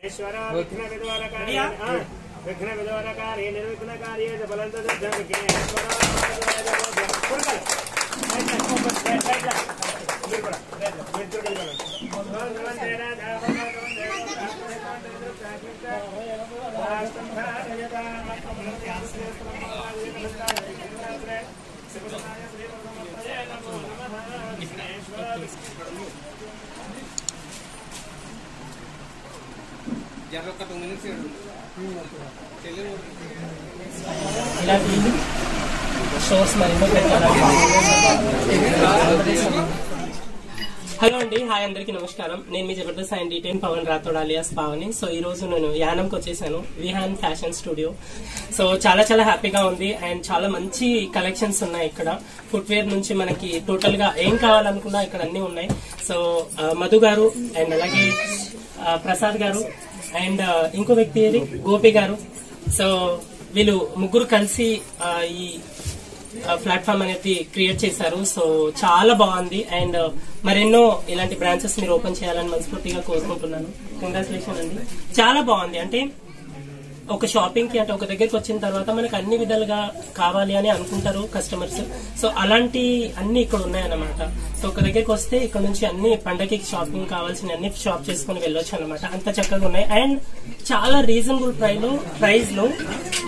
विघ्न विद्वारकार्ये निर्विघ्नकार्ये హలో అండి, హాయ్ అందరికి నమస్కారం. నేను మీ జబర్దస్త్ అండ్ డీటెయిన్ పవన్ రాథోడ్ అలియాస్ పావని. సో ఈ రోజు నేను యానంకి వచ్చేసాను, విహాన్ ఫ్యాషన్ స్టూడియో. సో చాలా చాలా హ్యాపీగా ఉంది అండ్ చాలా మంచి కలెక్షన్స్ ఉన్నాయి ఇక్కడ. ఫుట్వేర్ నుంచి మనకి టోటల్ గా ఏం కావాలనుకున్నా ఇక్కడ అన్ని ఉన్నాయి. సో మధు గారు అండ్ అలాగే ప్రసాద్ గారు అండ్ ఇంకో వ్యక్తి గోపి గారు. సో వీళ్ళు ముగ్గురు కలిసి ఈ ప్లాట్ఫామ్ అనేది క్రియేట్ చేశారు. సో చాలా బాగుంది అండ్ మరెన్నో ఇలాంటి బ్రాంచెస్ మీరు ఓపెన్ చేయాలని మనస్ఫూర్తిగా కోరుకుంటున్నాను. కంగ్రాచులేషన్ అండి, చాలా బాగుంది. అంటే ఒక షాపింగ్ కి అంటే ఒక దగ్గరికి వచ్చిన తర్వాత మనకు అన్ని విధాలుగా కావాలి అని అనుకుంటారు కస్టమర్స్. సో అలాంటి అన్ని ఇక్కడ ఉన్నాయన్నమాట. సో ఒక దగ్గరికి వస్తే ఇక్కడ నుంచి అన్ని పండగకి షాపింగ్ కావాల్సిన అన్ని షాప్ చేసుకుని వెళ్ళొచ్చు అనమాట. అంత చక్కగా ఉన్నాయి అండ్ చాలా రీజనబుల్ ప్రైస్ లో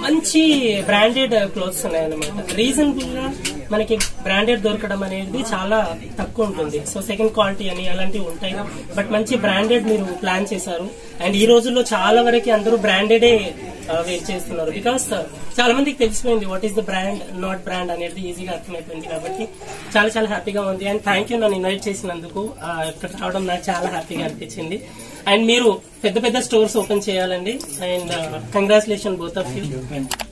మంచి బ్రాండెడ్ క్లోత్స్ ఉన్నాయన్నమాట. రీజనబుల్ గా మనకి బ్రాండెడ్ దొరకడం అనేది చాలా తక్కువ ఉంటుంది. సో సెకండ్ క్వాలిటీ అని అలాంటివి ఉంటాయి, బట్ మంచి బ్రాండెడ్ మీరు ప్లాన్ చేశారు. అండ్ ఈ రోజుల్లో చాలా వరకు అందరూ బ్రాండెడే వెయిట్ చేస్తున్నారు. బికాస్ చాలా మందికి తెలిసిపోయింది what is the brand not brand అనేది ఈజీగా అర్థమైపోయింది. కాబట్టి చాలా చాలా హ్యాపీగా ఉంది అండ్ థ్యాంక్ యూ నన్ను ఇన్వైట్ చేసినందుకు. ఇక్కడ రావడం నాకు చాలా హ్యాపీగా అనిపించింది. అండ్ మీరు పెద్ద పెద్ద స్టోర్స్ ఓపెన్ చేయాలండి and congratulation both of you.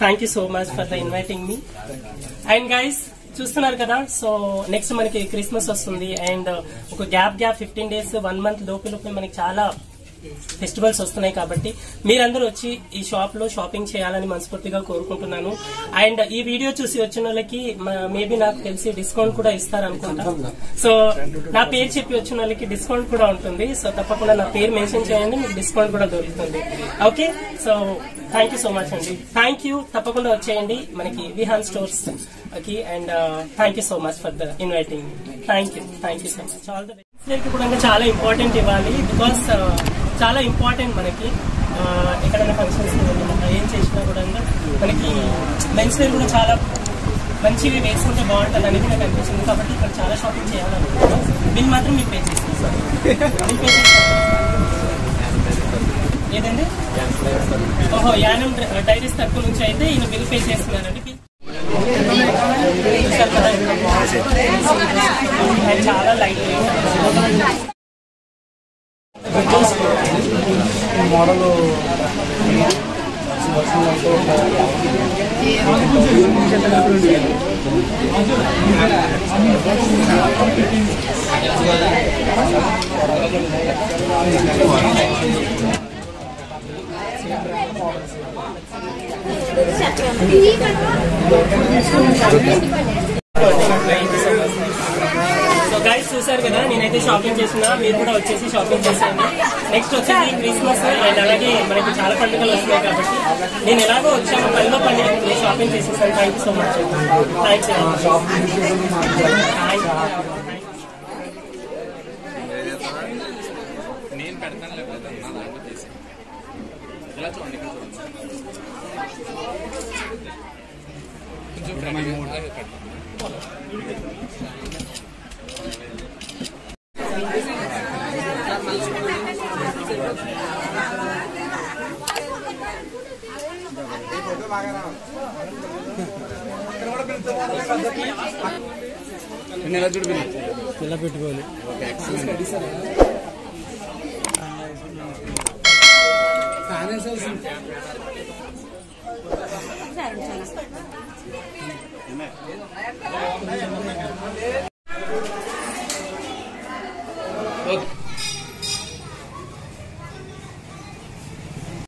Thank you so much for the inviting me. And guys చూస్తున్నారు కదా, సో నెక్స్ట్ మనకి క్రిస్మస్ వస్తుంది అండ్ ఒక గ్యాప్ 15 days 1 month లోపల మనకి చాలా ఫెస్టివల్స్ వస్తున్నాయి. కాబట్టి మీరందరూ వచ్చి ఈ షాప్ లో షాపింగ్ చేయాలని మనస్ఫూర్తిగా కోరుకుంటున్నాను. అండ్ ఈ వీడియో చూసి వచ్చిన వాళ్ళకి మేబీ నాకు తెలిసి డిస్కౌంట్ కూడా ఇస్తారనుకుంటా. సో నా పేరు చెప్పి వచ్చిన వాళ్ళకి డిస్కౌంట్ కూడా ఉంటుంది. సో తప్పకుండా నా పేరు మెన్షన్ చేయండి, మీకు డిస్కౌంట్ కూడా దొరుకుతుంది. Okay, so thank you so much అండి. థ్యాంక్ యూ, తప్పకుండా వచ్చేయండి మనకి విహాన్ స్టోర్స్ కి. And thank you so much for the inviting. Thank you so much. All the best. కూడా చాలా ఇంపార్టెంట్ ఇవ్వాలి, బికాస్ చాలా ఇంపార్టెంట్ మనకి ఎక్కడైనా ఫంక్షన్స్ ఏం చేసినా కూడా మనకి మెన్స్ వేర్ కూడా చాలా మంచివి వేసుకుంటే బాగుంటుంది అనేది నాకు అనిపించింది. కాబట్టి ఇక్కడ చాలా షాపింగ్ చేయాలనుకుంటున్నాను. బిల్ మాత్రం మీరు పే చేస్తాను. బిల్ పే చేస్తాను ఏదండి? ఓహో, యానం డైరీస్ తరపు నుంచి అయితే ఈయన బిల్ పే చేస్తున్నారండి. చాలా లైట్ మోడల్ సో గైస్ చూసారు కదా, నేనైతే షాపింగ్ చేసినా, మీరు కూడా వచ్చేసి షాపింగ్ చేసాను. నెక్స్ట్ వచ్చేసి క్రిస్మస్ అండ్ అలాగే మనకి చాలా పండుగలు వస్తున్నాయి. కాబట్టి నేను ఎలాగో వచ్చాను, పనిలో పని షాపింగ్ చేసేసాను. Thank you so much. నేను పెడతాను లేకపోతే నా దాంట్లో చేసి ఇలా చూడండి, ఇలా పెట్టుకోవాలి.